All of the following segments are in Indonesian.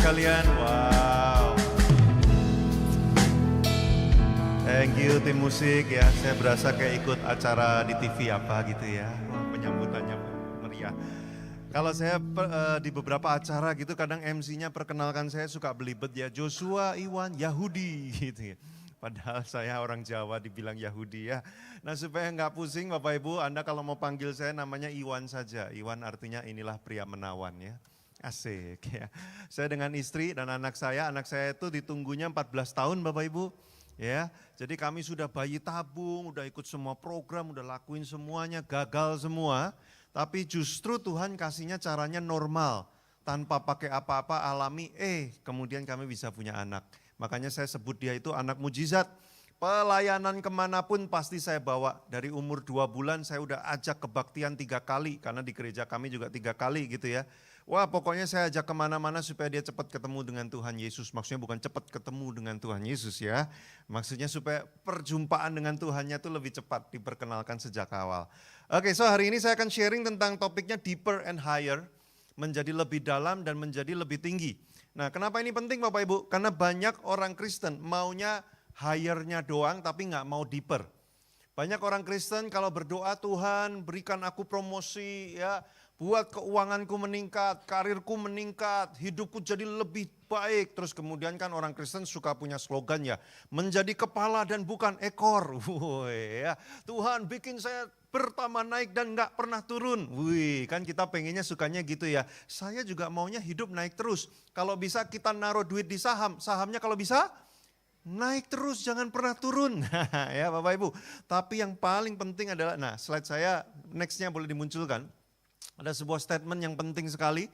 sekalian. Wow. Thank you tim musik ya. Saya berasa kayak ikut acara di TV apa gitu ya. Penyambutannya meriah. Kalau saya di beberapa acara gitu kadang MC-nya perkenalkan saya suka belibet ya. Joshua Iwan Yahudi gitu ya. Padahal saya orang Jawa dibilang Yahudi ya. Nah supaya nggak pusing Bapak Ibu, Anda kalau mau panggil saya namanya Iwan saja. Iwan artinya inilah pria menawan ya. Asik ya. Saya dengan istri dan anak saya itu ditunggunya 14 tahun Bapak Ibu. Ya, jadi kami sudah bayi tabung, udah ikut semua program, udah lakuin semuanya, gagal semua. Tapi justru Tuhan kasihnya caranya normal, tanpa pakai apa-apa alami, kemudian kami bisa punya anak. Makanya saya sebut dia itu anak mujizat. Pelayanan kemanapun pasti saya bawa. Dari umur 2 bulan saya udah ajak kebaktian 3 kali, karena di gereja kami juga 3 kali gitu ya. Wah pokoknya saya ajak kemana-mana supaya dia cepat ketemu dengan Tuhan Yesus. Maksudnya bukan cepat ketemu dengan Tuhan Yesus ya. Maksudnya supaya perjumpaan dengan Tuhannya itu lebih cepat diperkenalkan sejak awal. Oke, so hari ini saya akan sharing tentang topiknya deeper and higher. Menjadi lebih dalam dan menjadi lebih tinggi. Nah kenapa ini penting Bapak Ibu? Karena banyak orang Kristen maunya higher-nya doang tapi nggak mau deeper. Banyak orang Kristen kalau berdoa Tuhan berikan aku promosi ya. Buat keuanganku meningkat, karirku meningkat, hidupku jadi lebih baik. Terus kemudian kan orang Kristen suka punya slogan ya, menjadi kepala dan bukan ekor. Ya. Tuhan bikin saya pertama naik dan gak pernah turun. Kan kita pengennya sukanya gitu ya. Saya juga maunya hidup naik terus. Kalau bisa kita naruh duit di saham, sahamnya kalau bisa naik terus, jangan pernah turun. Ya Bapak Ibu. Tapi yang paling penting adalah, nah slide saya nextnya boleh dimunculkan. Ada sebuah statement yang penting sekali.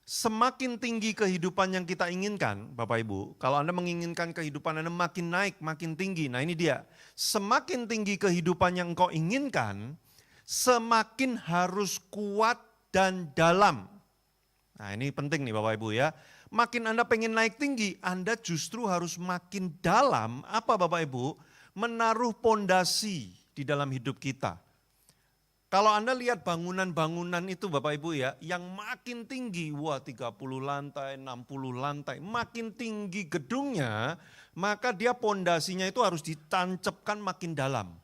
Semakin tinggi kehidupan yang kita inginkan, Bapak Ibu. Kalau Anda menginginkan kehidupan Anda makin naik, makin tinggi. Nah ini dia. Semakin tinggi kehidupan yang engkau inginkan, semakin harus kuat dan dalam. Nah ini penting nih Bapak Ibu ya. Makin Anda pengen naik tinggi, Anda justru harus makin dalam. Apa Bapak Ibu? Menaruh pondasi di dalam hidup kita. Kalau Anda lihat bangunan-bangunan itu Bapak Ibu ya, yang makin tinggi, 30 lantai, 60 lantai, makin tinggi gedungnya, maka dia pondasinya itu harus ditancapkan makin dalam.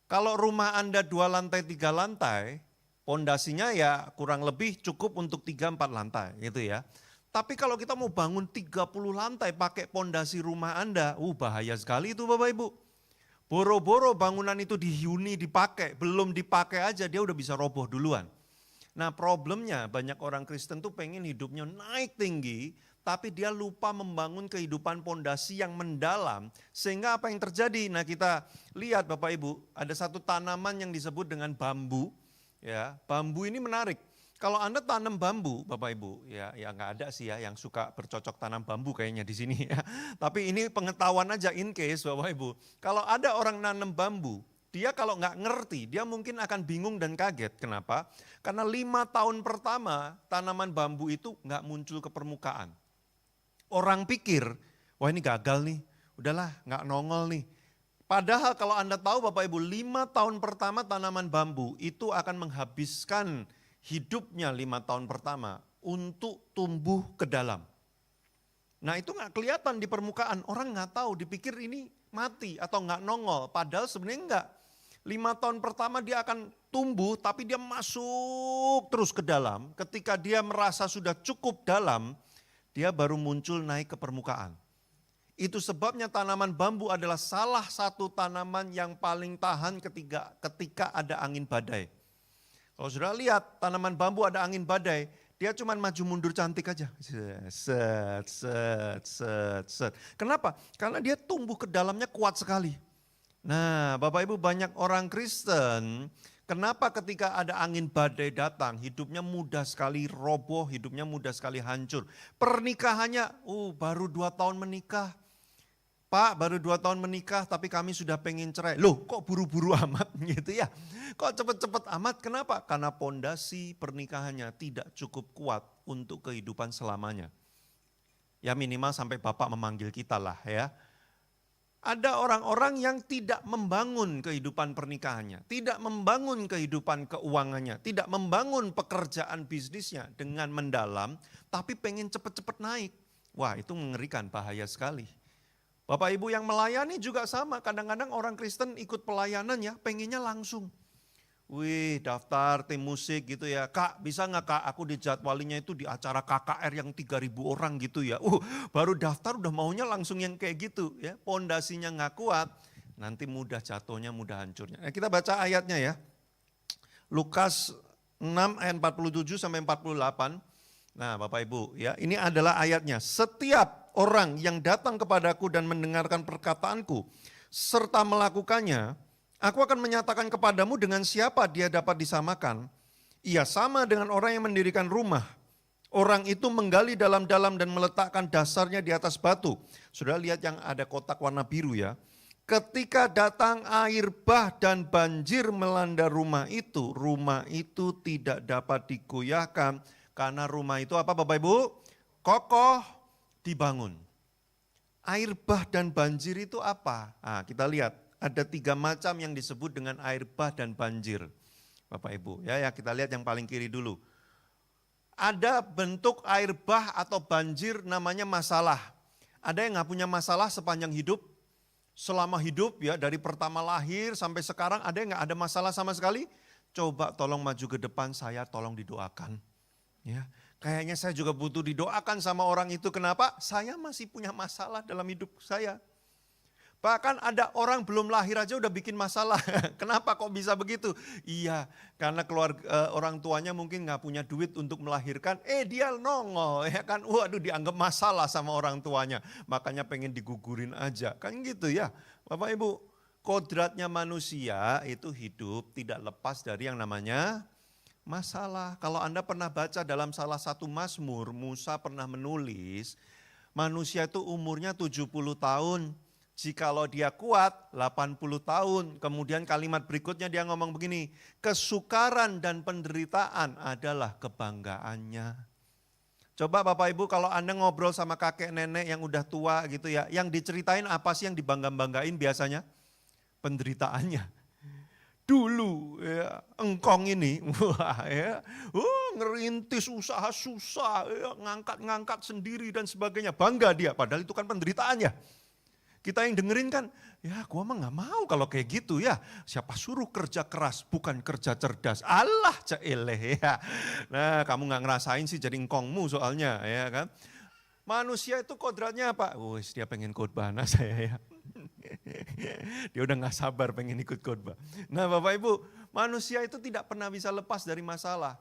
Kalau rumah Anda 2 lantai, 3 lantai, pondasinya ya kurang lebih cukup untuk 3-4 lantai gitu ya. Tapi kalau kita mau bangun 30 lantai pakai pondasi rumah Anda, bahaya sekali itu Bapak Ibu. Boro-boro bangunan itu dihuni dipakai, belum dipakai aja dia udah bisa roboh duluan. Nah problemnya banyak orang Kristen tuh pengen hidupnya naik tinggi, tapi dia lupa membangun kehidupan pondasi yang mendalam. Sehingga apa yang terjadi? Nah kita lihat Bapak Ibu, ada satu tanaman yang disebut dengan bambu. Ya, bambu ini menarik. Kalau Anda tanam bambu, Bapak Ibu, ya nggak ada sih ya yang suka bercocok tanam bambu kayaknya di sini ya. Tapi ini pengetahuan aja in case Bapak Ibu. Kalau ada orang nanam bambu, dia kalau nggak ngerti, dia mungkin akan bingung dan kaget. Kenapa? Karena 5 tahun pertama tanaman bambu itu nggak muncul ke permukaan. Orang pikir, wah ini gagal nih, udahlah nggak nongol nih. Padahal kalau Anda tahu Bapak Ibu, 5 tahun pertama tanaman bambu itu akan menghabiskan hidupnya 5 tahun pertama untuk tumbuh ke dalam. Nah itu gak kelihatan di permukaan, orang gak tahu, dipikir ini mati atau gak nongol. Padahal sebenarnya enggak. 5 tahun pertama dia akan tumbuh tapi dia masuk terus ke dalam. Ketika dia merasa sudah cukup dalam, dia baru muncul naik ke permukaan. Itu sebabnya tanaman bambu adalah salah satu tanaman yang paling tahan ketika ada angin badai. Kalau sudah lihat tanaman bambu ada angin badai, dia cuma maju mundur cantik aja. Set. Kenapa? Karena dia tumbuh ke dalamnya kuat sekali. Nah Bapak Ibu banyak orang Kristen, kenapa ketika ada angin badai datang, hidupnya mudah sekali roboh, hidupnya mudah sekali hancur. Pernikahannya, baru 2 tahun menikah. Pak baru 2 tahun menikah tapi kami sudah pengen cerai. Loh kok buru-buru amat gitu ya. Kok cepet-cepet amat, kenapa? Karena pondasi pernikahannya tidak cukup kuat untuk kehidupan selamanya. Ya minimal sampai Bapak memanggil kita lah ya. Ada orang-orang yang tidak membangun kehidupan pernikahannya, tidak membangun kehidupan keuangannya, tidak membangun pekerjaan bisnisnya dengan mendalam, tapi pengen cepat-cepat naik. Wah, itu mengerikan, bahaya sekali. Bapak Ibu yang melayani juga sama, kadang-kadang orang Kristen ikut pelayanan ya, pengennya langsung. Wih, daftar tim musik gitu ya. Kak, bisa nggak Kak, aku dijadwalinya itu di acara KKR yang 3.000 orang gitu ya. Baru daftar udah maunya langsung yang kayak gitu ya. Pondasinya nggak kuat, nanti mudah jatuhnya, mudah hancurnya. Nah, kita baca ayatnya ya. Lukas 6 ayat 47 sampai 48. Nah, Bapak Ibu ya, ini adalah ayatnya. Setiap orang yang datang kepadaku dan mendengarkan perkataanku serta melakukannya, aku akan menyatakan kepadamu dengan siapa dia dapat disamakan. Ia sama dengan orang yang mendirikan rumah. Orang itu menggali dalam-dalam dan meletakkan dasarnya di atas batu. Sudah lihat yang ada kotak warna biru ya. Ketika datang air bah dan banjir melanda rumah itu tidak dapat digoyahkan. Karena rumah itu apa Bapak Ibu? Kokoh dibangun. Air bah dan banjir itu apa? Nah, kita lihat. Ada 3 macam yang disebut dengan air bah dan banjir. Bapak Ibu, ya kita lihat yang paling kiri dulu. Ada bentuk air bah atau banjir namanya masalah. Ada yang nggak punya masalah sepanjang hidup? Selama hidup ya, dari pertama lahir sampai sekarang ada yang nggak ada masalah sama sekali? Coba tolong maju ke depan, saya tolong didoakan. Ya, kayaknya saya juga butuh didoakan sama orang itu. Kenapa? Saya masih punya masalah dalam hidup saya. Bahkan ada orang belum lahir aja udah bikin masalah. Kenapa kok bisa begitu? Iya, karena keluarga orang tuanya mungkin nggak punya duit untuk melahirkan. Dia nongol ya kan. Waduh, dianggap masalah sama orang tuanya. Makanya pengen digugurin aja. Kan gitu ya. Bapak Ibu, kodratnya manusia itu hidup tidak lepas dari yang namanya masalah. Kalau Anda pernah baca dalam salah satu Mazmur, Musa pernah menulis, manusia itu umurnya 70 tahun. Jikalau dia kuat 80 tahun, kemudian kalimat berikutnya dia ngomong begini, kesukaran dan penderitaan adalah kebanggaannya. Coba Bapak Ibu kalau Anda ngobrol sama kakek nenek yang udah tua gitu ya, yang diceritain apa sih yang dibangga-banggain biasanya? Penderitaannya. Dulu ya, engkong ini, wah ya, ngerintis usaha susah, ya, ngangkat-ngangkat sendiri dan sebagainya, bangga dia, padahal itu kan penderitaannya. Kita yang dengerin kan, ya gua mah gak mau kalau kayak gitu ya. Siapa suruh kerja keras, bukan kerja cerdas. Allah ceeleh ya. Nah kamu gak ngerasain sih jadi engkongmu soalnya ya kan. Manusia itu kodratnya apa? Wih dia pengen khotbah nah saya ya. Dia udah gak sabar pengen ikut khotbah. Nah Bapak Ibu, manusia itu tidak pernah bisa lepas dari masalah.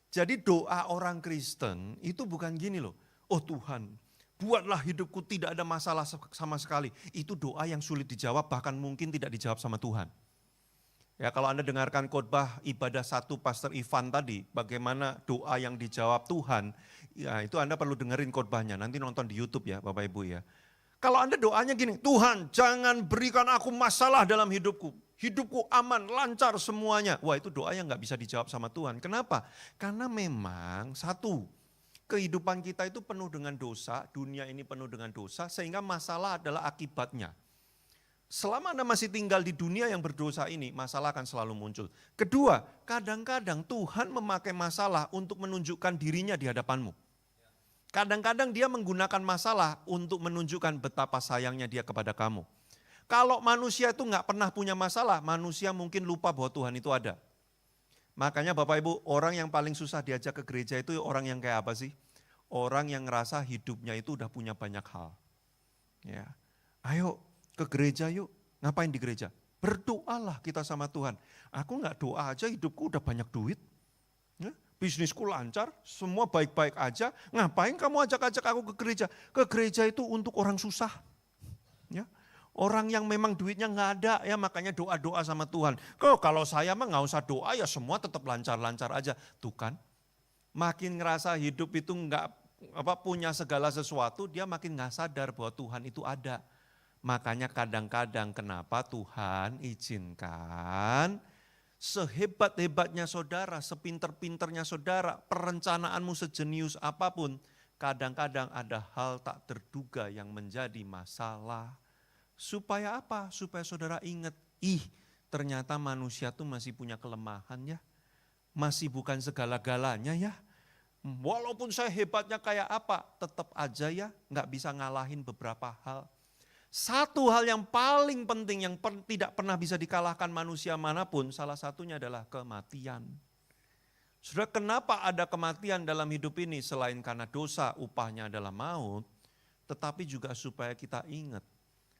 Jadi doa orang Kristen itu bukan gini loh. Oh Tuhan, buatlah hidupku tidak ada masalah sama sekali. Itu doa yang sulit dijawab, bahkan mungkin tidak dijawab sama Tuhan. Ya kalau Anda dengarkan khotbah ibadah 1 Pastor Ivan tadi, bagaimana doa yang dijawab Tuhan, ya itu Anda perlu dengerin khotbahnya, nanti nonton di YouTube ya Bapak Ibu ya. Kalau Anda doanya gini, Tuhan jangan berikan aku masalah dalam hidupku. Hidupku aman, lancar semuanya. Wah itu doa yang gak bisa dijawab sama Tuhan. Kenapa? Karena memang satu, kehidupan kita itu penuh dengan dosa, dunia ini penuh dengan dosa, sehingga masalah adalah akibatnya. Selama Anda masih tinggal di dunia yang berdosa ini, masalah akan selalu muncul. Kedua, kadang-kadang Tuhan memakai masalah untuk menunjukkan dirinya di hadapanmu. Kadang-kadang dia menggunakan masalah untuk menunjukkan betapa sayangnya dia kepada kamu. Kalau manusia itu nggak pernah punya masalah, manusia mungkin lupa bahwa Tuhan itu ada. Makanya Bapak Ibu, orang yang paling susah diajak ke gereja itu orang yang kayak apa sih? Orang yang ngerasa hidupnya itu udah punya banyak hal. Ya, ayo ke gereja yuk, ngapain di gereja? Berdoalah kita sama Tuhan. Aku nggak doa aja hidupku udah banyak duit. Ya, bisnisku lancar, semua baik-baik aja. Ngapain kamu ajak-ajak aku ke gereja? Ke gereja itu untuk orang susah. Ya. Orang yang memang duitnya nggak ada ya makanya doa-doa sama Tuhan. Kalau saya mah nggak usah doa ya semua tetap lancar-lancar aja. Tuh kan, makin ngerasa hidup itu nggak punya segala sesuatu, dia makin nggak sadar bahwa Tuhan itu ada. Makanya kadang-kadang kenapa Tuhan izinkan sehebat-hebatnya saudara, sepinter-pinternya saudara, perencanaanmu sejenius apapun, kadang-kadang ada hal tak terduga yang menjadi masalah. Supaya apa? Supaya saudara ingat, ternyata manusia tuh masih punya kelemahan ya. Masih bukan segala-galanya ya. Walaupun saya hebatnya kayak apa, tetap aja ya nggak bisa ngalahin beberapa hal. Satu hal yang paling penting yang tidak pernah bisa dikalahkan manusia manapun, salah satunya adalah kematian. Saudara, kenapa ada kematian dalam hidup ini? Selain karena dosa, upahnya adalah maut, tetapi juga supaya kita ingat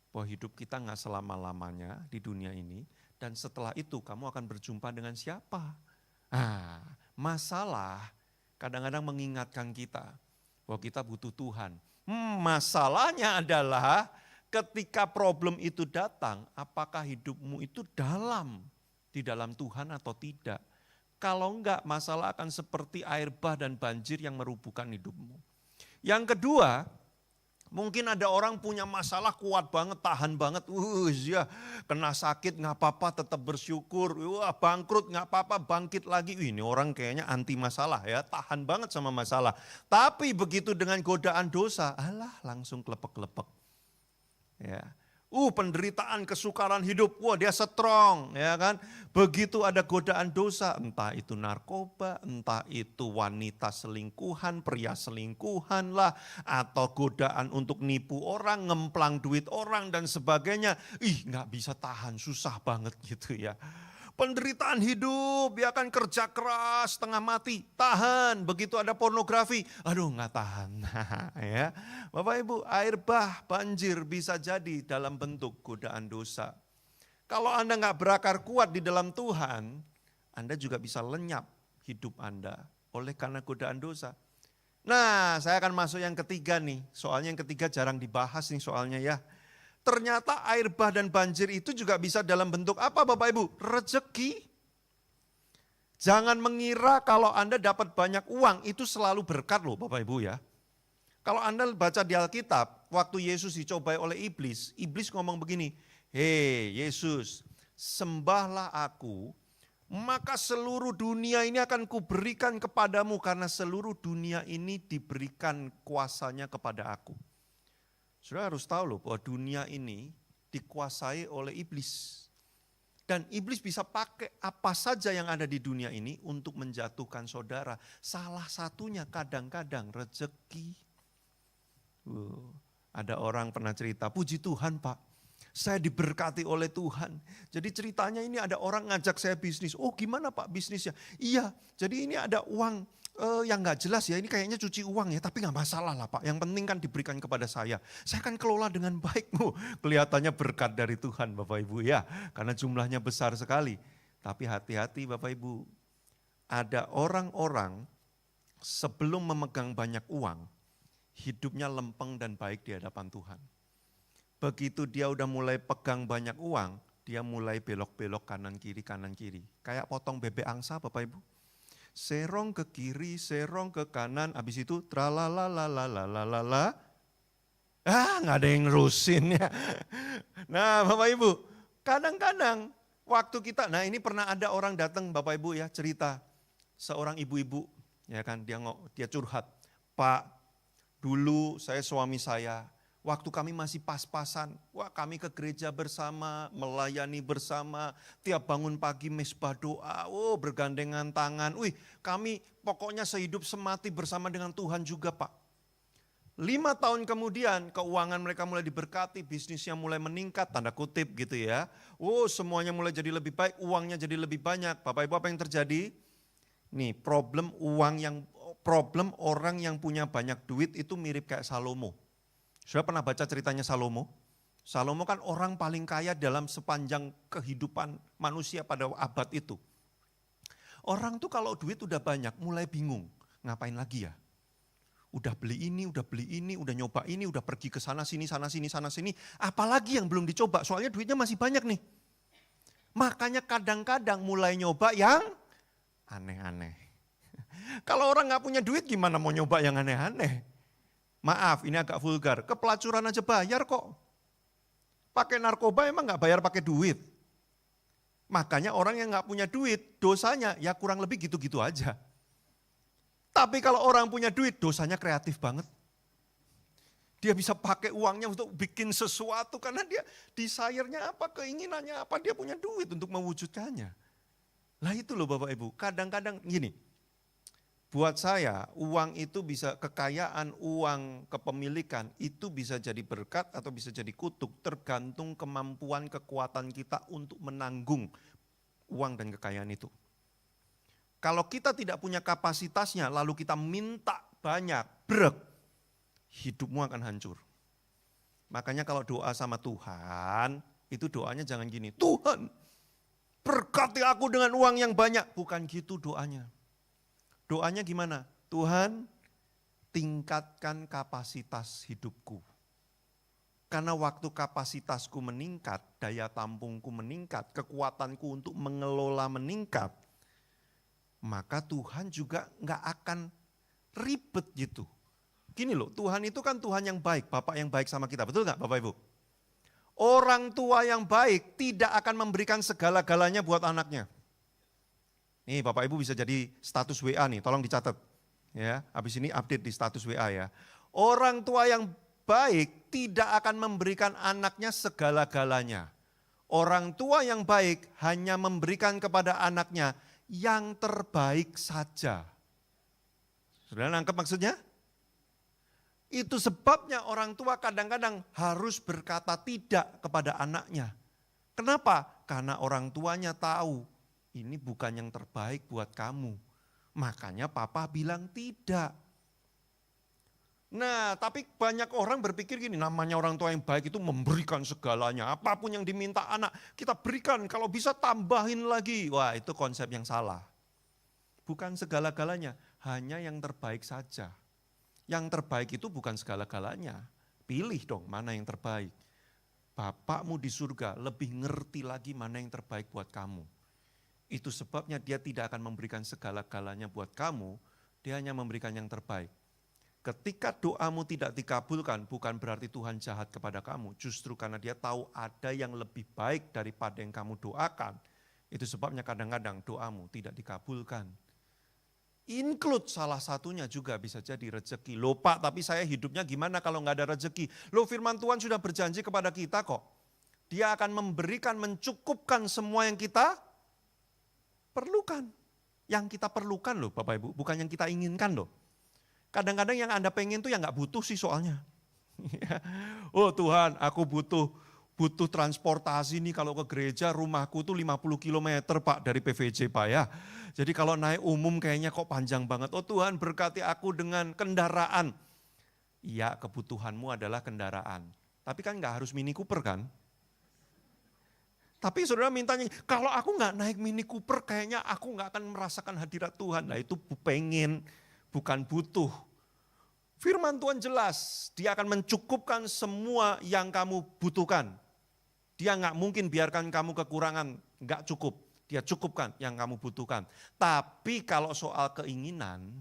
bahwa hidup kita nggak selama-lamanya di dunia ini, dan setelah itu kamu akan berjumpa dengan siapa? Masalah kadang-kadang mengingatkan kita bahwa kita butuh Tuhan. Masalahnya adalah ketika problem itu datang, apakah hidupmu itu di dalam Tuhan atau tidak? Kalau enggak, masalah akan seperti air bah dan banjir yang merubuhkan hidupmu. Yang kedua, mungkin ada orang punya masalah kuat banget, tahan banget. Kena sakit nggak apa-apa, tetap bersyukur. Bangkrut nggak apa-apa, bangkit lagi. Ini orang kayaknya anti masalah ya, tahan banget sama masalah. Tapi begitu dengan godaan dosa, langsung kelepek-kelepek. Ya. Penderitaan, kesukaran hidup, dia strong, ya kan. Begitu ada godaan dosa, entah itu narkoba, entah itu wanita selingkuhan, pria selingkuhan lah, atau godaan untuk nipu orang, ngemplang duit orang dan sebagainya. Nggak bisa tahan, susah banget gitu ya. Penderitaan hidup, ya kan, kerja keras, setengah mati, tahan. Begitu ada pornografi, nggak tahan. Ya, Bapak Ibu, air bah, banjir bisa jadi dalam bentuk godaan dosa. Kalau Anda nggak berakar kuat di dalam Tuhan, Anda juga bisa lenyap hidup Anda oleh karena godaan dosa. Nah, saya akan masuk yang ketiga nih, soalnya yang ketiga jarang dibahas nih soalnya ya. Ternyata air bah dan banjir itu juga bisa dalam bentuk apa Bapak Ibu? Rezeki. Jangan mengira kalau Anda dapat banyak uang itu selalu berkat loh Bapak Ibu ya. Kalau Anda baca di Alkitab, waktu Yesus dicobai oleh iblis, iblis ngomong begini, "Hei Yesus, sembahlah aku, maka seluruh dunia ini akan kuberikan kepadamu karena seluruh dunia ini diberikan kuasanya kepada aku." Saudara harus tahu loh bahwa dunia ini dikuasai oleh iblis. Dan iblis bisa pakai apa saja yang ada di dunia ini untuk menjatuhkan saudara. Salah satunya kadang-kadang rezeki. Ada orang pernah cerita, puji Tuhan Pak, saya diberkati oleh Tuhan. Jadi ceritanya ini ada orang ngajak saya bisnis. Gimana Pak bisnisnya? Iya, jadi ini ada uang yang gak jelas ya, ini kayaknya cuci uang ya, tapi gak masalah lah Pak. Yang penting kan diberikan kepada saya akan kelola dengan baik. Kelihatannya berkat dari Tuhan Bapak Ibu ya, karena jumlahnya besar sekali. Tapi hati-hati Bapak Ibu, ada orang-orang sebelum memegang banyak uang, hidupnya lempeng dan baik di hadapan Tuhan. Begitu dia udah mulai pegang banyak uang, dia mulai belok-belok kanan kiri. Kayak potong bebek angsa Bapak Ibu. Serong ke kiri, serong ke kanan, habis itu tralalalalalalala. Nggak ada yang nerusin ya. Nah Bapak Ibu, kadang-kadang waktu kita, ini pernah ada orang datang Bapak Ibu ya cerita. Seorang ibu-ibu, ya kan, dia curhat. Pak, dulu suami saya, waktu kami masih pas-pasan, kami ke gereja bersama, melayani bersama, tiap bangun pagi mesbah doa, bergandengan tangan. Kami pokoknya sehidup semati bersama dengan Tuhan juga Pak. 5 tahun kemudian keuangan mereka mulai diberkati, bisnisnya mulai meningkat, tanda kutip gitu ya. Semuanya mulai jadi lebih baik, uangnya jadi lebih banyak. Bapak Ibu apa yang terjadi? Nih problem orang yang punya banyak duit itu mirip kayak Salomo. Sudah pernah baca ceritanya Salomo? Salomo kan orang paling kaya dalam sepanjang kehidupan manusia pada abad itu. Orang tuh kalau duit udah banyak mulai bingung, ngapain lagi ya? Udah beli ini, udah nyoba ini, udah pergi ke sana sini, apalagi yang belum dicoba, soalnya duitnya masih banyak nih. Makanya kadang-kadang mulai nyoba yang aneh-aneh. Kalau orang gak punya duit gimana mau nyoba yang aneh-aneh? Maaf, ini agak vulgar. Kepelacuran aja bayar kok. Pakai narkoba emang gak bayar pakai duit. Makanya orang yang gak punya duit, dosanya ya kurang lebih gitu-gitu aja. Tapi kalau orang punya duit, dosanya kreatif banget. Dia bisa pakai uangnya untuk bikin sesuatu karena dia desire-nya apa, keinginannya apa, dia punya duit untuk mewujudkannya. Lah itu loh Bapak Ibu, kadang-kadang gini, buat saya uang itu bisa kekayaan, uang kepemilikan itu bisa jadi berkat atau bisa jadi kutuk tergantung kemampuan kekuatan kita untuk menanggung uang dan kekayaan itu. Kalau kita tidak punya kapasitasnya lalu kita minta banyak, hidupmu akan hancur. Makanya kalau doa sama Tuhan, itu doanya jangan gini, Tuhan berkati aku dengan uang yang banyak. Bukan gitu doanya. Doanya gimana? Tuhan tingkatkan kapasitas hidupku. Karena waktu kapasitasku meningkat, daya tampungku meningkat, kekuatanku untuk mengelola meningkat, maka Tuhan juga gak akan ribet gitu. Gini loh, Tuhan itu kan Tuhan yang baik, Bapak yang baik sama kita, betul gak Bapak Ibu? Orang tua yang baik tidak akan memberikan segala-galanya buat anaknya. Nih Bapak Ibu bisa jadi status WA nih, tolong dicatat. Ya, habis ini update di status WA ya. Orang tua yang baik tidak akan memberikan anaknya segala-galanya. Orang tua yang baik hanya memberikan kepada anaknya yang terbaik saja. Sudah nangkep maksudnya? Itu sebabnya orang tua kadang-kadang harus berkata tidak kepada anaknya. Kenapa? Karena orang tuanya tahu ini bukan yang terbaik buat kamu. Makanya papa bilang tidak. Nah, tapi banyak orang berpikir gini, namanya orang tua yang baik itu memberikan segalanya. Apapun yang diminta anak, kita berikan, kalau bisa tambahin lagi. Wah, itu konsep yang salah. Bukan segala-galanya, hanya yang terbaik saja. Yang terbaik itu bukan segala-galanya. Pilih dong mana yang terbaik. Bapakmu di surga lebih ngerti lagi mana yang terbaik buat kamu. Itu sebabnya dia tidak akan memberikan segala-galanya buat kamu, dia hanya memberikan yang terbaik. Ketika doamu tidak dikabulkan, bukan berarti Tuhan jahat kepada kamu. Justru karena dia tahu ada yang lebih baik daripada yang kamu doakan. Itu sebabnya kadang-kadang doamu tidak dikabulkan. Include salah satunya juga bisa jadi rezeki. Loh Pak, tapi saya hidupnya gimana kalau nggak ada rezeki? Loh firman Tuhan sudah berjanji kepada kita kok. Dia akan memberikan, mencukupkan semua yang kita perlukan. Yang kita perlukan loh Bapak Ibu, bukan yang kita inginkan loh. Kadang-kadang yang Anda pengen tuh yang nggak butuh sih soalnya. Oh Tuhan, aku butuh transportasi nih kalau ke gereja, rumahku tuh 50 km Pak dari PVJ Pak ya. Jadi kalau naik umum kayaknya kok panjang banget. Oh Tuhan berkati aku dengan kendaraan. Iya kebutuhanmu adalah kendaraan. Tapi kan gak harus Mini Cooper kan. Tapi saudara mintanya, kalau aku gak naik Mini Cooper kayaknya aku gak akan merasakan hadirat Tuhan. Nah itu pengen, bukan butuh. Firman Tuhan jelas, dia akan mencukupkan semua yang kamu butuhkan. Dia gak mungkin biarkan kamu kekurangan, gak cukup. Dia cukupkan yang kamu butuhkan. Tapi kalau soal keinginan,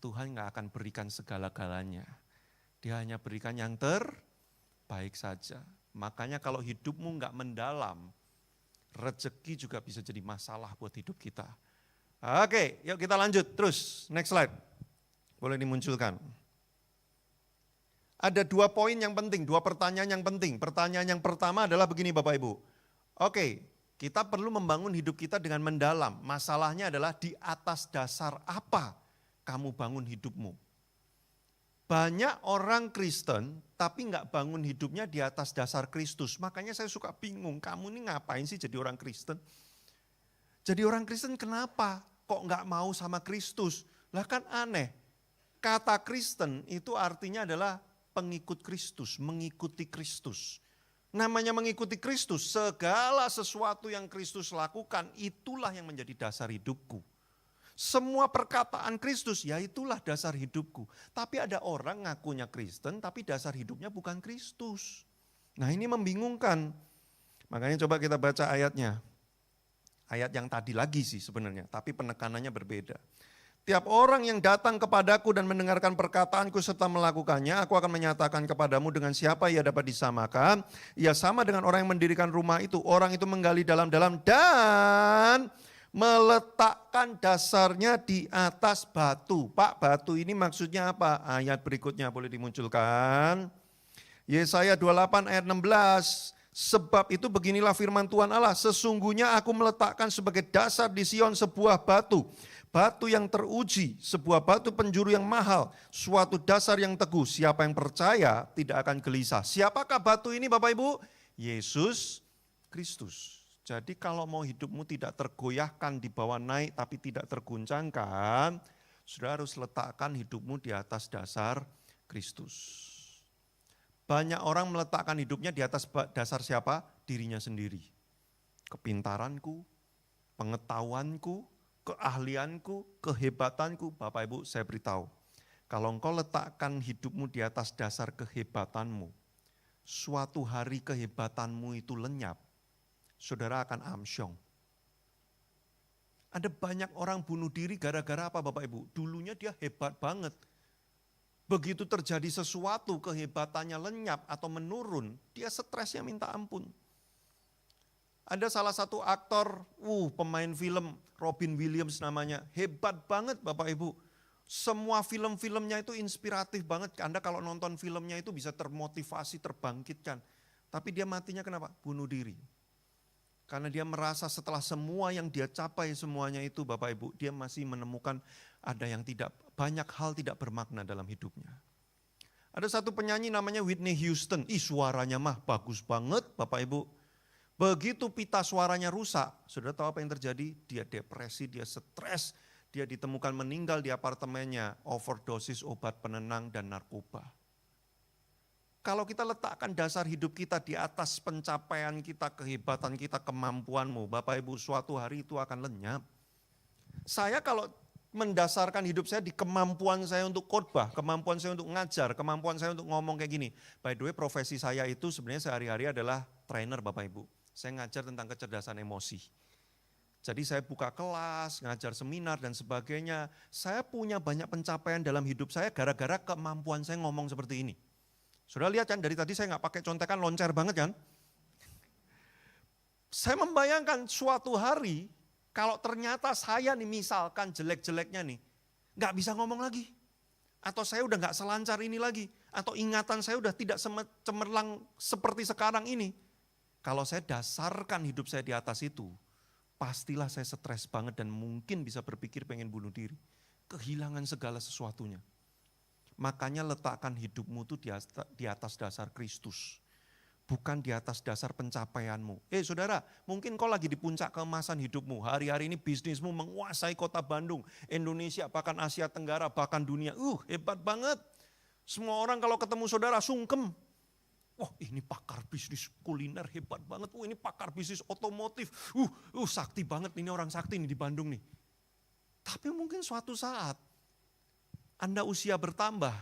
Tuhan gak akan berikan segala-galanya. Dia hanya berikan yang terbaik saja. Makanya kalau hidupmu gak mendalam, rezeki juga bisa jadi masalah buat hidup kita. Oke, yuk kita lanjut terus. Next slide. Boleh dimunculkan. Ada 2 poin yang penting, 2 pertanyaan yang penting. Pertanyaan yang pertama adalah begini Bapak Ibu. Oke, kita perlu membangun hidup kita dengan mendalam. Masalahnya adalah di atas dasar apa kamu bangun hidupmu. Banyak orang Kristen tapi nggak bangun hidupnya di atas dasar Kristus. Makanya saya suka bingung, kamu ini ngapain sih jadi orang Kristen? Jadi orang Kristen kenapa? Kok nggak mau sama Kristus? Lah kan aneh. Kata Kristen itu artinya adalah pengikut Kristus, mengikuti Kristus. Namanya mengikuti Kristus, segala sesuatu yang Kristus lakukan itulah yang menjadi dasar hidupku. Semua perkataan Kristus ya itulah dasar hidupku. Tapi ada orang ngakunya Kristen tapi dasar hidupnya bukan Kristus. Nah ini membingungkan. Makanya coba kita baca ayatnya. Ayat yang tadi lagi sih sebenarnya, tapi penekanannya berbeda. Tiap orang yang datang kepadaku dan mendengarkan perkataanku serta melakukannya, aku akan menyatakan kepadamu dengan siapa ia dapat disamakan. Ia sama dengan orang yang mendirikan rumah itu. Orang itu menggali dalam-dalam dan Meletakkan dasarnya di atas batu. Pak, batu ini maksudnya apa? Ayat berikutnya boleh dimunculkan. Yesaya 28 ayat 16. Sebab itu beginilah firman Tuhan Allah, sesungguhnya aku meletakkan sebagai dasar di Sion sebuah batu. Batu yang teruji, sebuah batu penjuru yang mahal, suatu dasar yang teguh. Siapa yang percaya tidak akan gelisah. Siapakah batu ini Bapak Ibu? Yesus Kristus. Jadi kalau mau hidupmu tidak tergoyahkan di bawah naik tapi tidak terguncangkan, sudah harus letakkan hidupmu di atas dasar Kristus. Banyak orang meletakkan hidupnya di atas dasar siapa? Dirinya sendiri. Kepintaranku, pengetahuanku, keahlianku, kehebatanku. Bapak Ibu saya beritahu, kalau engkau letakkan hidupmu di atas dasar kehebatanmu, suatu hari kehebatanmu itu lenyap, saudara akan amsyong. Ada banyak orang bunuh diri gara-gara apa Bapak Ibu? Dulunya dia hebat banget. Begitu terjadi sesuatu, kehebatannya lenyap atau menurun, dia stresnya minta ampun. Ada salah satu aktor, pemain film, Robin Williams namanya, hebat banget Bapak Ibu. Semua film-filmnya itu inspiratif banget, Anda kalau nonton filmnya itu bisa termotivasi, terbangkitkan. Tapi dia matinya kenapa? Bunuh diri. Karena dia merasa setelah semua yang dia capai semuanya itu Bapak Ibu, dia masih menemukan ada yang banyak hal tidak bermakna dalam hidupnya. Ada satu penyanyi namanya Whitney Houston, suaranya mah bagus banget Bapak Ibu. Begitu pita suaranya rusak, saudara tahu apa yang terjadi? Dia depresi, dia stres, dia ditemukan meninggal di apartemennya, overdosis obat penenang dan narkoba. Kalau kita letakkan dasar hidup kita di atas pencapaian kita, kehebatan kita, kemampuanmu, Bapak Ibu suatu hari itu akan lenyap. Saya kalau mendasarkan hidup saya di kemampuan saya untuk khotbah, kemampuan saya untuk ngajar, kemampuan saya untuk ngomong kayak gini. By the way profesi saya itu sebenarnya sehari-hari adalah trainer Bapak Ibu. Saya ngajar tentang kecerdasan emosi. Jadi saya buka kelas, ngajar seminar dan sebagainya. Saya punya banyak pencapaian dalam hidup saya gara-gara kemampuan saya ngomong seperti ini. Sudah lihat kan dari tadi saya nggak pakai contekan, loncer banget kan. Saya membayangkan suatu hari kalau ternyata saya nih misalkan jelek-jeleknya nih, nggak bisa ngomong lagi. Atau saya udah nggak selancar ini lagi. Atau ingatan saya udah tidak cemerlang seperti sekarang ini. Kalau saya dasarkan hidup saya di atas itu, pastilah saya stres banget dan mungkin bisa berpikir pengen bunuh diri. Kehilangan segala sesuatunya. Makanya letakkan hidupmu itu di atas dasar Kristus. Bukan di atas dasar pencapaianmu. Saudara, mungkin kau lagi di puncak keemasan hidupmu. Hari-hari ini bisnismu menguasai kota Bandung, Indonesia, bahkan Asia Tenggara, bahkan dunia. Hebat banget. Semua orang kalau ketemu saudara sungkem. Ini pakar bisnis kuliner hebat banget. Ini pakar bisnis otomotif. Sakti banget ini orang sakti ini di Bandung nih. Tapi mungkin suatu saat Anda usia bertambah,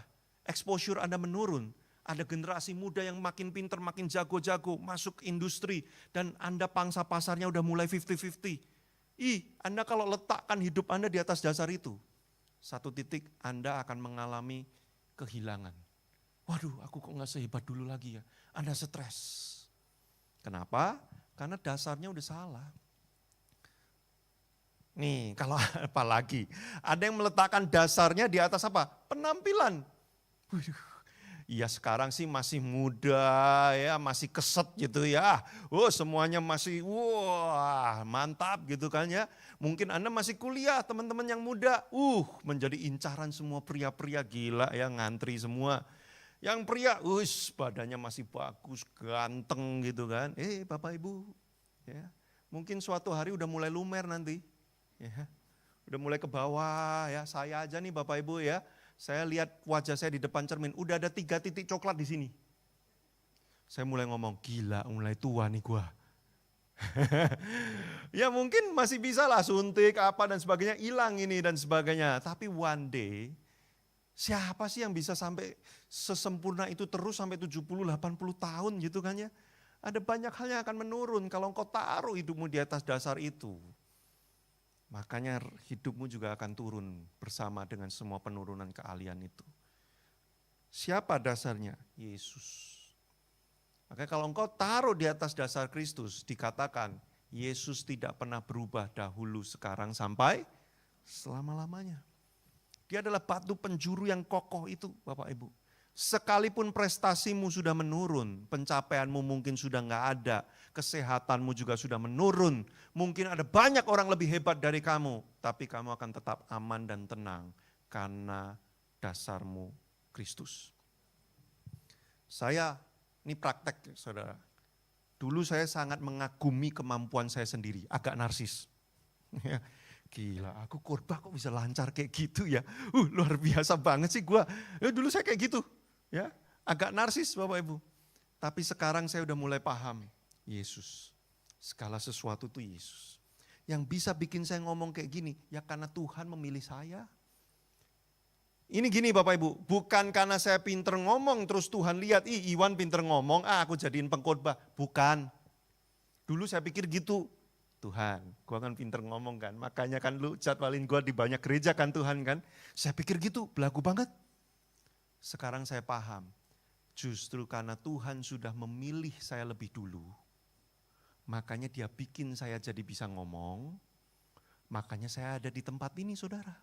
exposure Anda menurun, ada generasi muda yang makin pinter, makin jago-jago, masuk industri, dan Anda pangsa pasarnya udah mulai 50-50. Anda kalau letakkan hidup Anda di atas dasar itu, satu titik Anda akan mengalami kehilangan. Waduh, aku kok gak sehebat dulu lagi ya. Anda stres. Kenapa? Karena dasarnya udah salah. Nih, kalau apalagi ada yang meletakkan dasarnya di atas apa? Penampilan. Ya sekarang sih masih muda ya, masih keset gitu ya. Semuanya masih mantap gitu kan ya. Mungkin Anda masih kuliah, teman-teman yang muda. Menjadi incaran semua pria-pria gila ya, ngantri semua. Yang pria, badannya masih bagus, ganteng gitu kan. Bapak Ibu, ya, mungkin suatu hari udah mulai lumer nanti. Ya, udah mulai ke bawah ya, saya aja nih Bapak Ibu ya, saya lihat wajah saya di depan cermin, udah ada 3 titik coklat di sini. Saya mulai ngomong, gila mulai tua nih gua. Ya mungkin masih bisa lah suntik apa dan sebagainya, hilang ini dan sebagainya. Tapi one day, siapa sih yang bisa sampai sesempurna itu terus sampai 70-80 tahun gitu kan ya. Ada banyak hal yang akan menurun kalau engkau taruh hidupmu di atas dasar itu. Makanya hidupmu juga akan turun bersama dengan semua penurunan keahlian itu. Siapa dasarnya? Yesus. Makanya kalau engkau taruh di atas dasar Kristus, dikatakan Yesus tidak pernah berubah dahulu, sekarang, sampai selama-lamanya. Dia adalah batu penjuru yang kokoh itu, Bapak Ibu. Sekalipun prestasimu sudah menurun, pencapaianmu mungkin sudah nggak ada, kesehatanmu juga sudah menurun, mungkin ada banyak orang lebih hebat dari kamu, tapi kamu akan tetap aman dan tenang karena dasarmu Kristus. Saya, ini praktek saudara, dulu saya sangat mengagumi kemampuan saya sendiri, agak narsis. Gila, aku khotbah kok bisa lancar kayak gitu ya. Luar biasa banget sih gue. Dulu saya kayak gitu. Ya, agak narsis Bapak Ibu. Tapi sekarang saya udah mulai paham. Yesus. Segala sesuatu itu Yesus. Yang bisa bikin saya ngomong kayak gini, ya karena Tuhan memilih saya. Ini gini Bapak Ibu, bukan karena saya pinter ngomong terus Tuhan lihat, Iwan pinter ngomong, aku jadiin pengkhotbah. Bukan. Dulu saya pikir gitu, Tuhan, gua kan pinter ngomong kan, makanya kan lu jadwalin gua di banyak gereja kan Tuhan kan. Saya pikir gitu, belagu banget. Sekarang saya paham, justru karena Tuhan sudah memilih saya lebih dulu, makanya dia bikin saya jadi bisa ngomong, makanya saya ada di tempat ini saudara.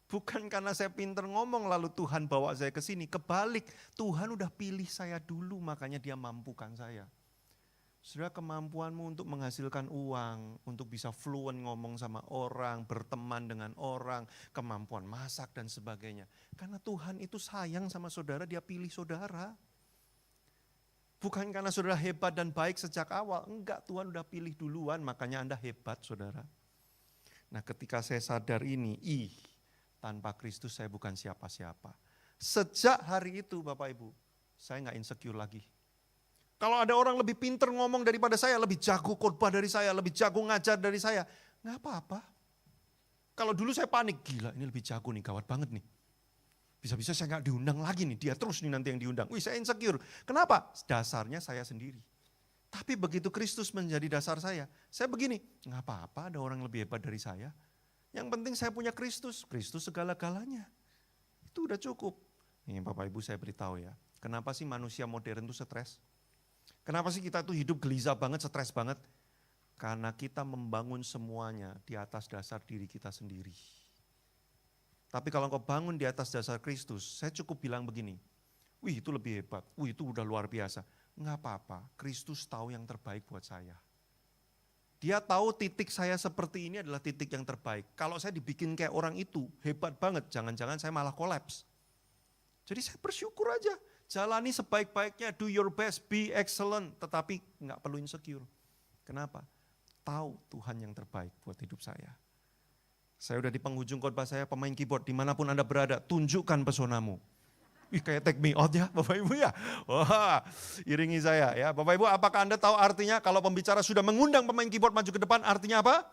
Bukan karena saya pinter ngomong lalu Tuhan bawa saya ke sini, kebalik, Tuhan udah pilih saya dulu makanya dia mampukan saya. Saudara, kemampuanmu untuk menghasilkan uang, untuk bisa fluent ngomong sama orang, berteman dengan orang, kemampuan masak dan sebagainya. Karena Tuhan itu sayang sama saudara, dia pilih saudara. Bukan karena saudara hebat dan baik sejak awal, enggak, Tuhan udah pilih duluan, makanya Anda hebat saudara. Nah ketika saya sadar ini, tanpa Kristus saya bukan siapa-siapa. Sejak hari itu Bapak Ibu, saya gak insecure lagi. Kalau ada orang lebih pinter ngomong daripada saya, lebih jago khotbah dari saya, lebih jago ngajar dari saya, gak apa-apa. Kalau dulu saya panik, gila ini lebih jago nih, gawat banget nih. Bisa-bisa saya gak diundang lagi nih, dia terus nih nanti yang diundang. Wih saya insecure, kenapa? Dasarnya saya sendiri. Tapi begitu Kristus menjadi dasar saya begini, gak apa-apa ada orang lebih hebat dari saya. Yang penting saya punya Kristus, Kristus segala-galanya. Itu udah cukup. Nih Bapak Ibu saya beritahu ya, kenapa sih manusia modern itu stres? Kenapa sih kita tuh hidup gelisah banget, stres banget? Karena kita membangun semuanya di atas dasar diri kita sendiri. Tapi kalau engkau bangun di atas dasar Kristus, saya cukup bilang begini, wih itu lebih hebat, wih itu udah luar biasa. Enggak apa-apa, Kristus tahu yang terbaik buat saya. Dia tahu titik saya seperti ini adalah titik yang terbaik. Kalau saya dibikin kayak orang itu, hebat banget, jangan-jangan saya malah kolaps. Jadi saya bersyukur aja. Jalani sebaik-baiknya, do your best, be excellent, tetapi enggak perlu insecure. Kenapa? Tahu Tuhan yang terbaik buat hidup saya. Saya udah di penghujung khotbah saya, pemain keyboard, dimanapun Anda berada, tunjukkan pesonamu. Ih kayak take me out ya Bapak Ibu ya. Wah iringi saya ya. Bapak Ibu apakah Anda tahu artinya kalau pembicara sudah mengundang pemain keyboard maju ke depan artinya apa?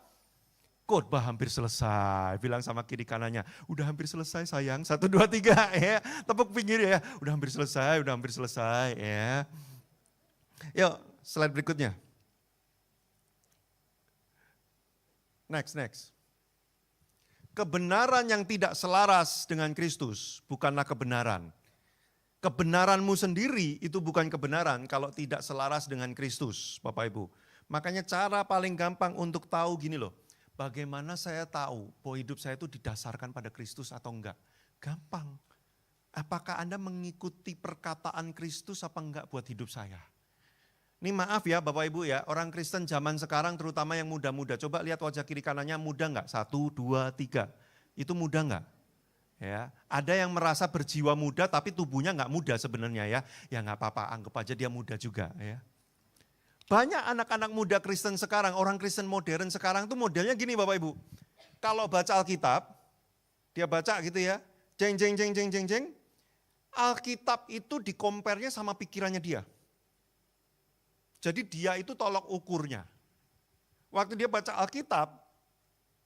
Khotbah hampir selesai, bilang sama kiri kanannya, udah hampir selesai sayang, 1, 2, 3 ya, tepuk pinggir ya, udah hampir selesai ya. Yuk slide berikutnya. Next. Kebenaran yang tidak selaras dengan Kristus bukanlah kebenaran. Kebenaranmu sendiri itu bukan kebenaran kalau tidak selaras dengan Kristus Bapak Ibu. Makanya cara paling gampang untuk tahu gini loh. Bagaimana saya tahu bahwa hidup saya itu didasarkan pada Kristus atau enggak? Gampang. Apakah Anda mengikuti perkataan Kristus apa enggak buat hidup saya? Ini maaf ya Bapak Ibu ya, orang Kristen zaman sekarang terutama yang muda-muda. Coba lihat wajah kiri kanannya muda enggak? 1, 2, 3. Itu muda enggak? Ya, ada yang merasa berjiwa muda tapi tubuhnya enggak muda sebenarnya ya. Ya enggak apa-apa, anggap aja dia muda juga ya. Banyak anak-anak muda Kristen sekarang, orang Kristen modern sekarang tuh modelnya gini Bapak Ibu. Kalau baca Alkitab, dia baca gitu ya, jeng. Alkitab itu dikompare sama pikirannya dia. Jadi dia itu tolok ukurnya. Waktu dia baca Alkitab,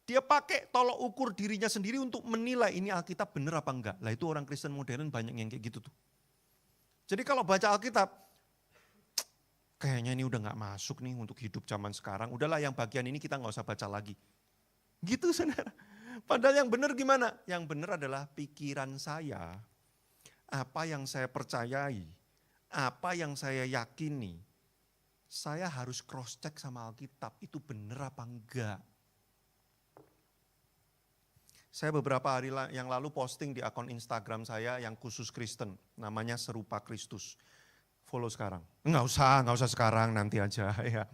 dia pakai tolok ukur dirinya sendiri untuk menilai ini Alkitab benar apa enggak. Lah itu orang Kristen modern banyak yang kayak gitu tuh. Jadi kalau baca Alkitab, kayaknya ini udah gak masuk nih untuk hidup zaman sekarang. Udahlah yang bagian ini kita gak usah baca lagi. Gitu saudara. Padahal yang benar gimana? Yang benar adalah pikiran saya. Apa yang saya percayai. Apa yang saya yakini. saya harus cross check sama Alkitab, itu benar apa enggak. Saya beberapa hari yang lalu posting di akun Instagram saya yang khusus Kristen, namanya Serupa Kristus. Follow sekarang. Enggak usah sekarang, nanti aja ya.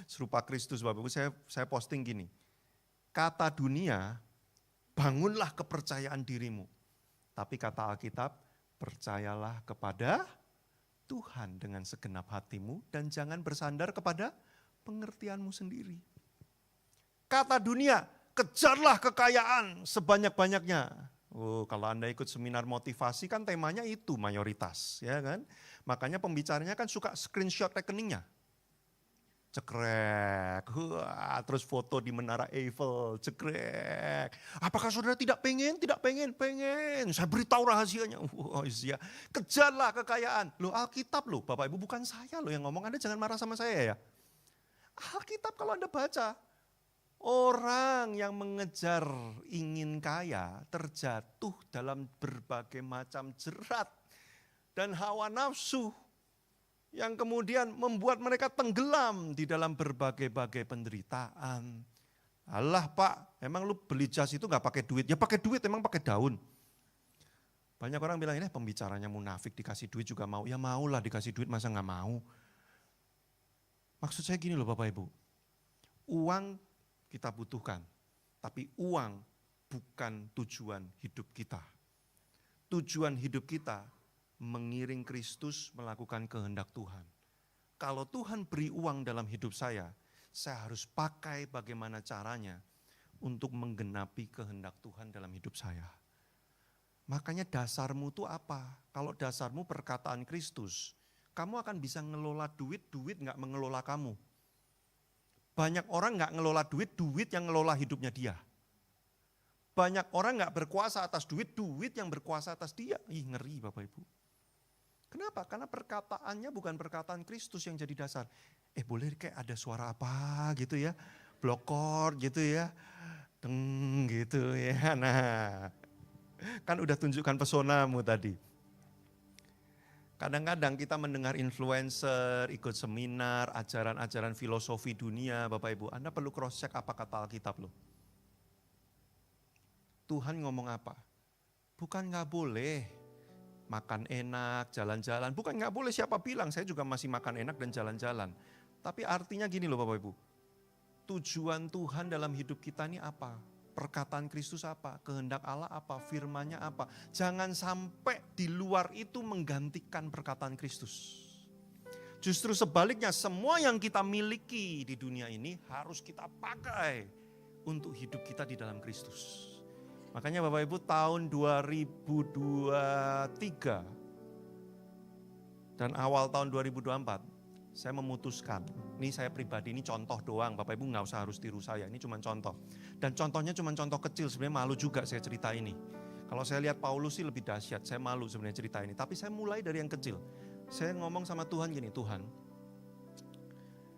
Serupa Kristus, Bapak Ibu, saya posting gini. Kata dunia, bangunlah kepercayaan dirimu. Tapi kata Alkitab, percayalah kepada Tuhan dengan segenap hatimu dan jangan bersandar kepada pengertianmu sendiri. Kata dunia, kejarlah kekayaan sebanyak-banyaknya. Oh, kalau Anda ikut seminar motivasi kan temanya itu mayoritas, ya kan? Makanya pembicaranya kan suka screenshot rekeningnya. Cekrek, wah, terus foto di Menara Eiffel, cekrek. Apakah saudara tidak pengen? Tidak pengen, pengen. Saya beritahu rahasianya. Wah, iya. Kejarlah kekayaan. Loh, Alkitab loh, Bapak Ibu, bukan saya loh yang ngomong. Anda jangan marah sama saya ya. Alkitab kalau Anda baca, orang yang mengejar ingin kaya terjatuh dalam berbagai macam jerat dan hawa nafsu yang kemudian membuat mereka tenggelam di dalam berbagai-bagai penderitaan. Alah Pak, emang lu beli jas itu gak pakai duit? Ya pakai duit, emang pakai daun. Banyak orang bilang ini pembicaranya munafik, dikasih duit juga mau. Ya maulah dikasih duit, masa gak mau? Maksud saya gini loh Bapak Ibu, uang kita butuhkan, tapi uang bukan tujuan hidup kita. Tujuan hidup kita mengiring Kristus melakukan kehendak Tuhan. Kalau Tuhan beri uang dalam hidup saya harus pakai bagaimana caranya untuk menggenapi kehendak Tuhan dalam hidup saya. Makanya dasarmu itu apa? Kalau dasarmu perkataan Kristus, kamu akan bisa ngelola duit, duit gak mengelola kamu. Banyak orang gak ngelola duit, duit yang ngelola hidupnya dia. Banyak orang gak berkuasa atas duit, duit yang berkuasa atas dia. Ih ngeri Bapak Ibu. Kenapa? Karena perkataannya bukan perkataan Kristus yang jadi dasar. Boleh kayak ada suara apa gitu ya, blokor gitu ya, deng gitu ya. Nah, kan udah tunjukkan pesonamu tadi. Kadang-kadang kita mendengar influencer, ikut seminar, ajaran-ajaran filosofi dunia, Bapak Ibu. Anda perlu cross check apa kata Alkitab loh. Tuhan ngomong apa? Bukan gak boleh makan enak, jalan-jalan. Bukan gak boleh, siapa bilang, saya juga masih makan enak dan jalan-jalan. Tapi artinya gini loh Bapak Ibu, tujuan Tuhan dalam hidup kita ini apa? Perkataan Kristus apa? Kehendak Allah apa? Firman-Nya apa? Jangan sampai di luar itu menggantikan perkataan Kristus. Justru sebaliknya, semua yang kita miliki di dunia ini harus kita pakai untuk hidup kita di dalam Kristus. Makanya Bapak Ibu tahun 2023 dan awal tahun 2024 saya memutuskan, ini saya pribadi, ini contoh doang, Bapak Ibu gak usah harus tiru saya, ini cuma contoh. Dan contohnya cuma contoh kecil, sebenarnya malu juga saya cerita ini. Kalau saya lihat Paulus sih lebih dahsyat, saya malu sebenarnya cerita ini. Tapi saya mulai dari yang kecil. Saya ngomong sama Tuhan gini, Tuhan,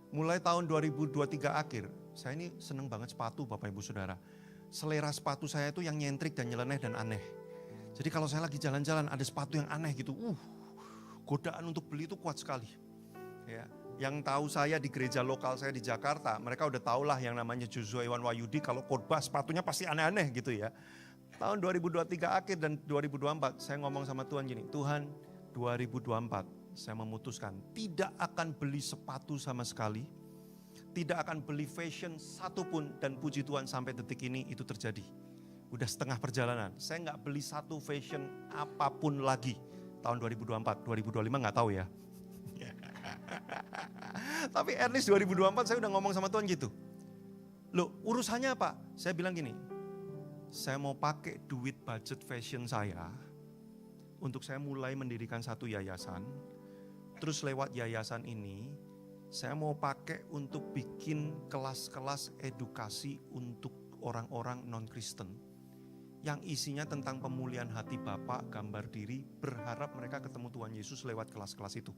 mulai tahun 2023 akhir, saya ini seneng banget sepatu Bapak Ibu Saudara. Selera sepatu saya itu yang nyentrik dan nyeleneh dan aneh. Jadi kalau saya lagi jalan-jalan ada sepatu yang aneh gitu, godaan untuk beli itu kuat sekali. Ya, yang tahu saya di gereja lokal saya di Jakarta, mereka udah tahu lah yang namanya Joshua Iwan Wahyudi, kalau khotbah sepatunya pasti aneh-aneh gitu ya. Tahun 2023 akhir dan 2024 saya ngomong sama Tuhan gini, Tuhan 2024 saya memutuskan tidak akan beli sepatu sama sekali, tidak akan beli fashion satupun, dan puji Tuhan sampai detik ini itu terjadi. Udah setengah perjalanan, saya nggak beli satu fashion apapun lagi tahun 2024, 2025 nggak tahu ya. Tapi at least 2024 saya udah ngomong sama Tuhan gitu. Loh urusannya apa? Saya bilang gini, saya mau pakai duit budget fashion saya untuk saya mulai mendirikan satu yayasan. Terus lewat yayasan ini saya mau pakai untuk bikin kelas-kelas edukasi untuk orang-orang non-Kristen yang isinya tentang pemulihan hati Bapak, gambar diri, berharap mereka ketemu Tuhan Yesus lewat kelas-kelas itu.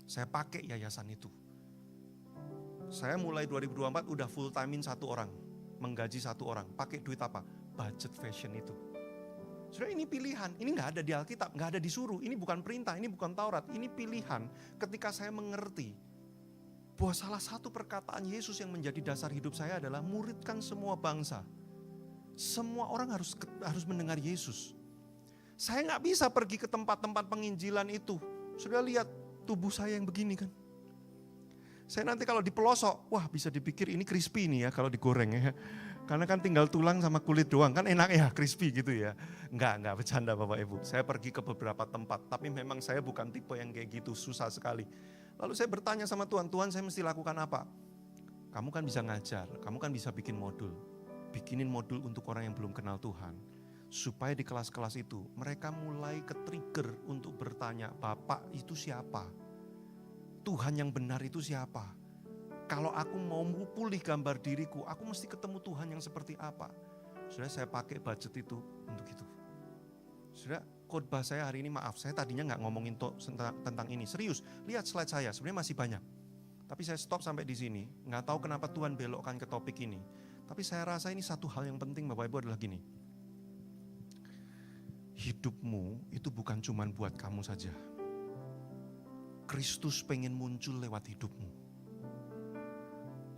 Saya pakai yayasan itu. Saya mulai 2024 udah full timein satu orang, menggaji satu orang, pakai duit apa? Budget fashion itu. Saudara, ini pilihan, ini gak ada di Alkitab, gak ada disuruh, ini bukan perintah, ini bukan Taurat, ini pilihan ketika saya mengerti bahwa salah satu perkataan Yesus yang menjadi dasar hidup saya adalah muridkan semua bangsa. Semua orang harus mendengar Yesus. Saya nggak bisa pergi ke tempat-tempat penginjilan itu. Sudah lihat tubuh saya yang begini kan. Saya nanti kalau di pelosok, wah bisa dipikir ini crispy nih ya kalau digoreng ya. Karena kan tinggal tulang sama kulit doang, kan enak ya crispy gitu ya. Enggak bercanda Bapak Ibu. Saya pergi ke beberapa tempat, tapi memang saya bukan tipe yang kayak gitu, susah sekali. Lalu saya bertanya sama Tuhan, Tuhan saya mesti lakukan apa? Kamu kan bisa ngajar, kamu kan bisa bikin modul. Bikinin modul untuk orang yang belum kenal Tuhan. Supaya di kelas-kelas itu mereka mulai ke-trigger untuk bertanya, Bapak itu siapa? Tuhan yang benar itu siapa? Kalau aku mau pulih gambar diriku, aku mesti ketemu Tuhan yang seperti apa? Sudah saya pakai budget itu untuk itu. Sudah khotbah saya hari ini, maaf saya tadinya nggak ngomongin tentang ini. Serius, lihat slide saya, sebenarnya masih banyak. Tapi saya stop sampai di sini, nggak tahu kenapa Tuhan belokkan ke topik ini. Tapi saya rasa ini satu hal yang penting Bapak Ibu adalah gini. Hidupmu itu bukan cuma buat kamu saja. Kristus pengen muncul lewat hidupmu.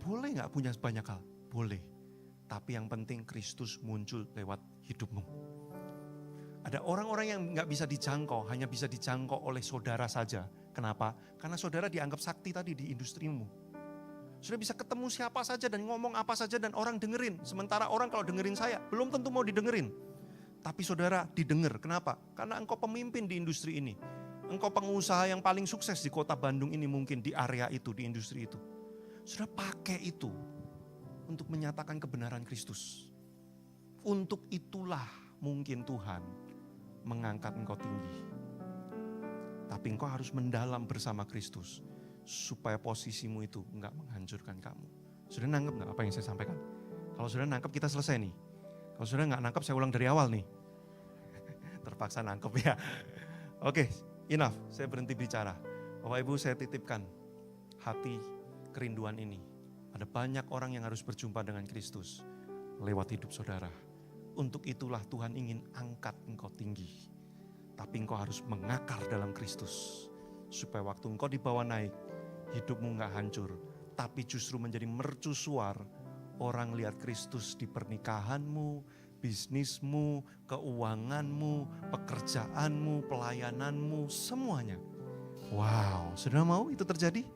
Boleh gak punya banyak hal? Boleh. Tapi yang penting Kristus muncul lewat hidupmu. Ada orang-orang yang gak bisa dijangkau, hanya bisa dijangkau oleh saudara saja. Kenapa? Karena saudara dianggap sakti tadi di industrimu. Sudah bisa ketemu siapa saja dan ngomong apa saja dan orang dengerin. Sementara orang kalau dengerin saya, belum tentu mau didengerin. Tapi saudara didengar. Kenapa? Karena engkau pemimpin di industri ini. Engkau pengusaha yang paling sukses di kota Bandung ini mungkin, di area itu, di industri itu. Sudah pakai itu untuk menyatakan kebenaran Kristus. Untuk itulah mungkin Tuhan mengangkat engkau tinggi. Tapi engkau harus mendalam bersama Kristus. Supaya posisimu itu enggak menghancurkan kamu. Sudah nangkep enggak apa yang saya sampaikan? Kalau sudah nangkep kita selesai nih. Kalau sudah enggak nangkep saya ulang dari awal nih. Terpaksa nangkep ya. Oke, enough. Saya berhenti bicara. Bapak Ibu saya titipkan hati kerinduan ini. Ada banyak orang yang harus berjumpa dengan Kristus lewat hidup saudara. Untuk itulah Tuhan ingin angkat engkau tinggi. Tapi engkau harus mengakar dalam Kristus. Supaya waktu engkau dibawa naik, hidupmu gak hancur. Tapi justru menjadi mercusuar. Orang lihat Kristus di pernikahanmu, bisnismu, keuanganmu, pekerjaanmu, pelayananmu, semuanya. Wow, sudah mau itu terjadi?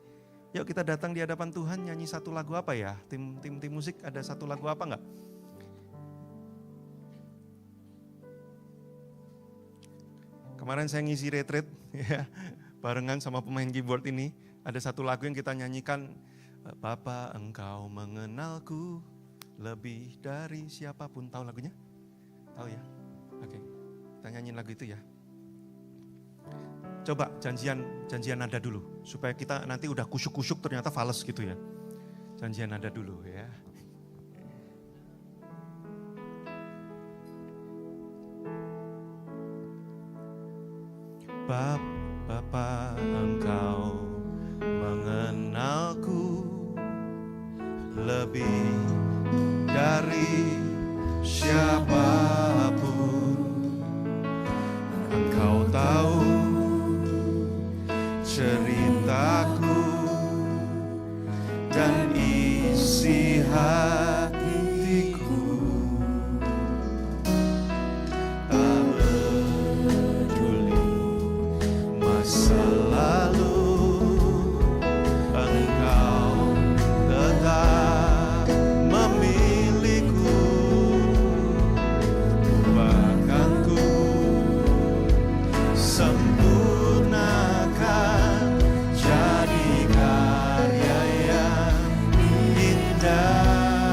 Yuk kita datang di hadapan Tuhan nyanyi satu lagu apa ya? Tim musik ada satu lagu apa enggak? Kemarin saya ngisi retreat ya, barengan sama pemain keyboard ini. Ada satu lagu yang kita nyanyikan, Bapa engkau mengenalku lebih dari siapapun. Tahu lagunya? Tahu ya? Oke, kita nyanyiin lagu itu ya. Coba janjian nada dulu. Supaya kita nanti udah kusyuk-kusyuk ternyata fales gitu ya. Janjian nada dulu ya. Bapa engkau mengenalku lebih dari siapapun. Engkau tahu ceritaku dan isi hatiku. Tak peduli masa lalu, engkau tetap memilihku. Bahkanku sempurnakan jadi karya yang indah.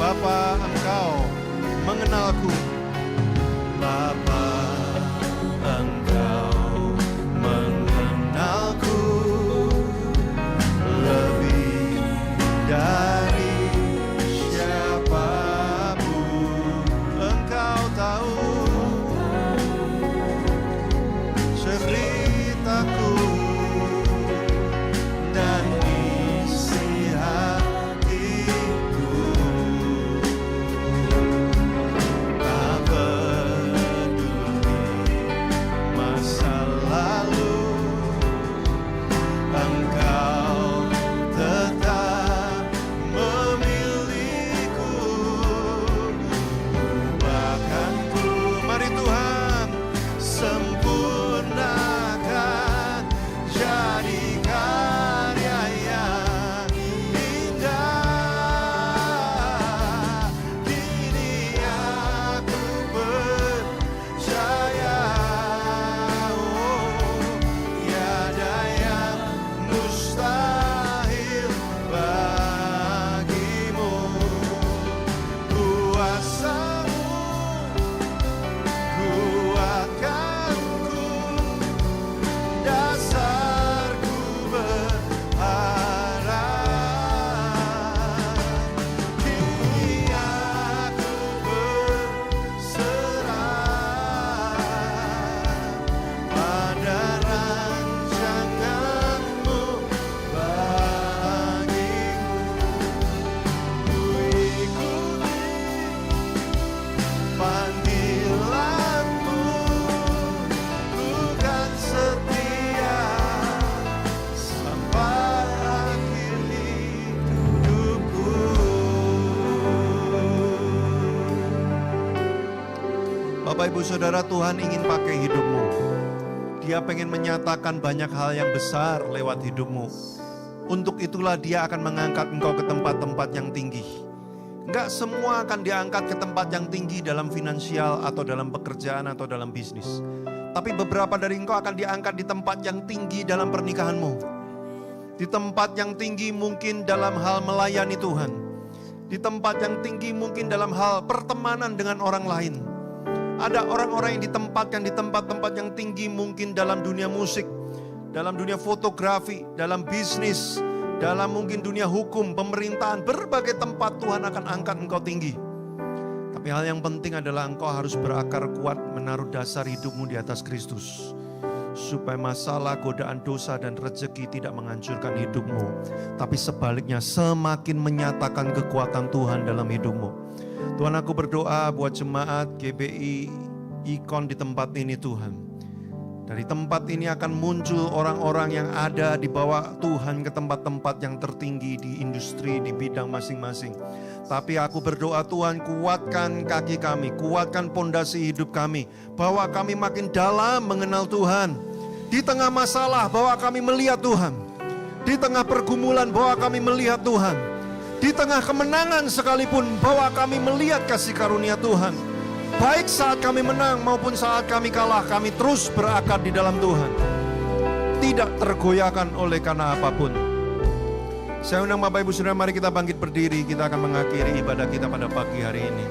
Bapa, Engkau mengenalku. Bapa, Engkau mengenalku lebih dari siapapun. Engkau tahu ceritaku dan isi hatiku. Tak peduli masa lalu, Engkau tetap memilihku. Ubahkanku, mari Tuhan, sempurnakan jadi karya yang indah. Kini aku percaya, tiada yang mustahil bagimu. Kuasa-Mu kuatkanku, dasarku berharap. Kini aku berserah pada rancangan-Mu bagiku. Ku ikuti panggilan-Mu, ku kan setia sampai akhir hidupku. Bapak Ibu Saudara, Tuhan ingin pakai hidupmu. Dia pengen menyatakan banyak hal yang besar lewat hidupmu. Untuk itulah Dia akan mengangkat engkau ke tempat-tempat yang tinggi. Enggak semua akan diangkat ke tempat yang tinggi dalam finansial atau dalam pekerjaan atau dalam bisnis. Tapi beberapa dari engkau akan diangkat di tempat yang tinggi dalam pernikahanmu. Di tempat yang tinggi mungkin dalam hal melayani Tuhan. Di tempat yang tinggi mungkin dalam hal pertemanan dengan orang lain. Ada orang-orang yang ditempatkan di tempat-tempat yang tinggi mungkin dalam dunia musik, dalam dunia fotografi, dalam bisnis, dalam mungkin dunia hukum, pemerintahan, berbagai tempat Tuhan akan angkat engkau tinggi. Tapi hal yang penting adalah engkau harus berakar kuat menaruh dasar hidupmu di atas Kristus. Supaya masalah, godaan dosa dan rezeki tidak menghancurkan hidupmu. Tapi sebaliknya semakin menyatakan kekuatan Tuhan dalam hidupmu. Tuhan, aku berdoa buat jemaat GBI Ikon di tempat ini Tuhan. Dari tempat ini akan muncul orang-orang yang ada di bawah Tuhan ke tempat-tempat yang tertinggi di industri, di bidang masing-masing. Tapi aku berdoa Tuhan, kuatkan kaki kami, kuatkan pondasi hidup kami, bahwa kami makin dalam mengenal Tuhan. Di tengah masalah bahwa kami melihat Tuhan. Di tengah pergumulan bahwa kami melihat Tuhan. Di tengah kemenangan sekalipun bahwa kami melihat kasih karunia Tuhan. Baik saat kami menang maupun saat kami kalah, kami terus berakar di dalam Tuhan. Tidak tergoyahkan oleh karena apapun. Saya undang Bapak Ibu Saudara, mari kita bangkit berdiri. Kita akan mengakhiri ibadah kita pada pagi hari ini.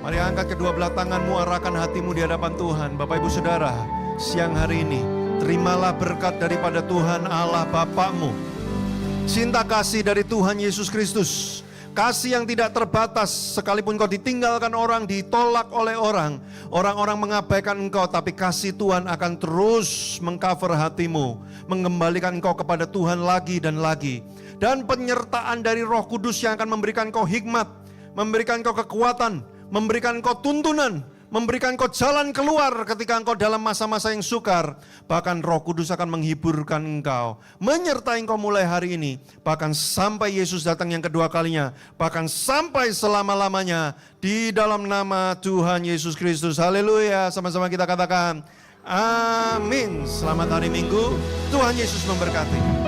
Mari angkat kedua belah tanganmu, arahkan hatimu di hadapan Tuhan. Bapak Ibu Saudara, siang hari ini terimalah berkat daripada Tuhan Allah Bapakmu. Cinta kasih dari Tuhan Yesus Kristus. Kasih yang tidak terbatas, sekalipun kau ditinggalkan orang, ditolak oleh orang, orang-orang mengabaikan engkau, tapi kasih Tuhan akan terus mengcover hatimu, mengembalikan engkau kepada Tuhan lagi dan lagi. Dan penyertaan dari Roh Kudus yang akan memberikan kau hikmat, memberikan kau kekuatan, memberikan kau tuntunan, memberikan kau jalan keluar ketika engkau dalam masa-masa yang sukar. Bahkan Roh Kudus akan menghiburkan engkau, menyertai engkau mulai hari ini, bahkan sampai Yesus datang yang kedua kalinya, bahkan sampai selama-lamanya, di dalam nama Tuhan Yesus Kristus. Haleluya, sama-sama kita katakan amin. Selamat hari Minggu, Tuhan Yesus memberkati.